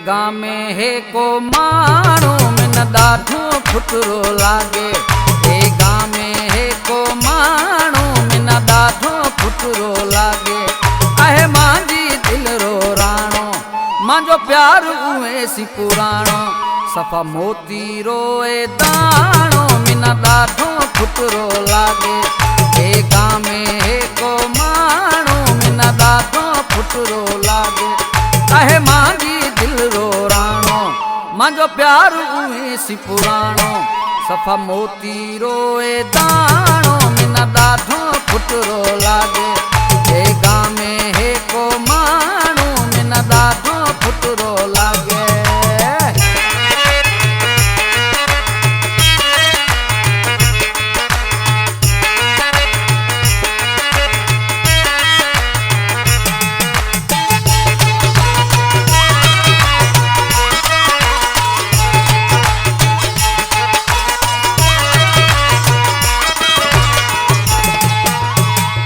गांव में है को माण्हू मिन ॾाढो खुटरो लागे। हे गांव में है को माण्हू मिन ॾाढो खुटरो लागे। आहे मांजी दिल रो राणो मांजो प्यार उहे सी पुराणो। सफ़ा मोती रोए दाणो मिन ॾाढो खुटरो लागे। हे गांव में है को माण्हू मिन ॾाढो खुटरो लागे। आहे मांजी दिल रो राणो मांजो प्यार उहे सी पुराणो। सफ़ा मोती रोए दाणो मिन ॾाढो खुटरो लागे। हे गांव में है को माण्हू मिन ॾाढो खुटरो लागे।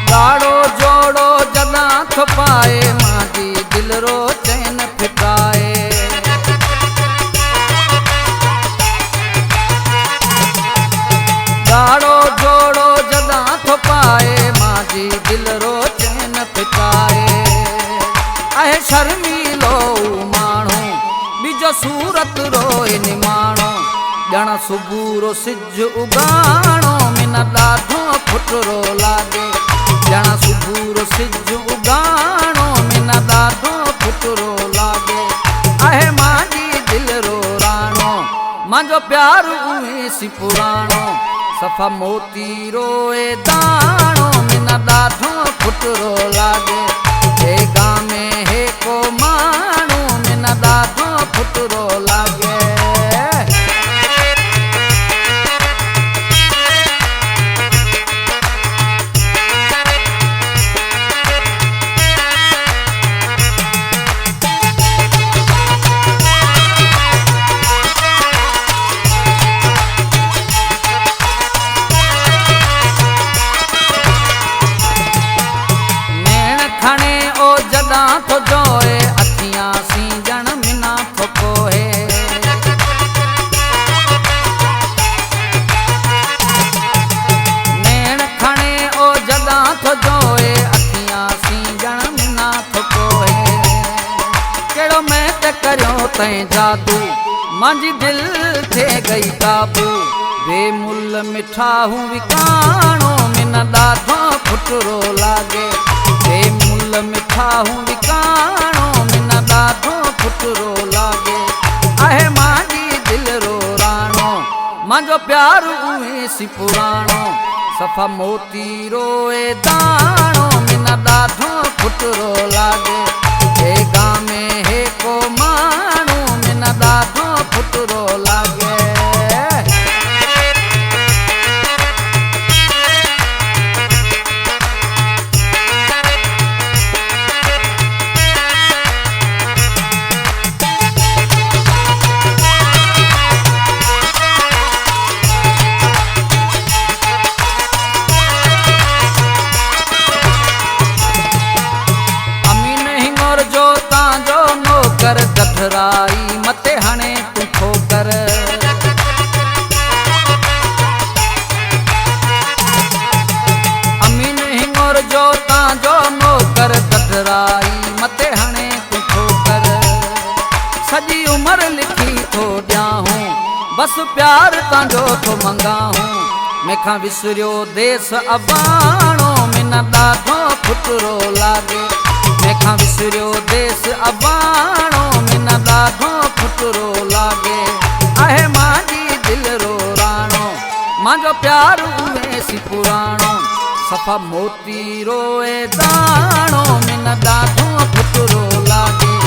गाड़ो जोड़ो जदा थो पाए मांजी दिल रो चैन फिटाए। गाड़ो जोड़ो जदा थो पाए मांजी दिल रो चैन फिटाए। आहे शर्मीलो माण्हू ॿिजो सूरत रोए निमाणो। ॼण सुबुह रो सिज उगाणो मिन ॾाढो खुटरो लागे। ॼण सुबुह रो सिज उगाणो मिन ॾाढो खुटरो लागे। आहे मांजी दिल रो राणो मांजो प्यार उहे सी पुराणो। सफ़ा मोती रोए दाणो मिन ॾाढो खुटरो लागे। हे गांव में है को माण्हू मिन ॾाढो खुटरो लागे। थो जोए अखियां सी जण मिना थो कोहे। नैण खणे ओ जदा थो जोए अखियां सी जण मिना थो कोहे। केड़ो मैं ते करियो तैं जादू मांजी दिल थे गई काबू। बेमुल मिठाहू विकाणो मिन ॾाढो खुटरो लागे। बेमुल मिठाहू विकाणो मिन ॾाढो खुटरो लागे। आहे मांजी दिल रो राणो मांजो प्यार उहे सी पुराणो। सफ़ा मोती रोए दाणो मिन ॾाढो खुटरो लागे। हे गांव में है को माण्हू मिन ॾाढो खुटरो लागे। कर गठराई मते हणे तू ठोकर। अमीन हिंगोर जो तांजो नौकर गठराई मते हणे तू ठोकर। सॼी उम्र लिखी थो ॾियाहूं बस प्यार तांजो थो मंगाहूं। मेखां विसरियो देस अबाणो मिन ॾाढो खुटरो लागे। मेखां विसरियो देस अबाणो मिन ॾाढो खुटरो लागे। आहे मांजी दिल रो राणो मांजो प्यार उहे सी पुराणो। सफ़ा मोती रोए दाणो मिन ॾाढो खुटरो लागे।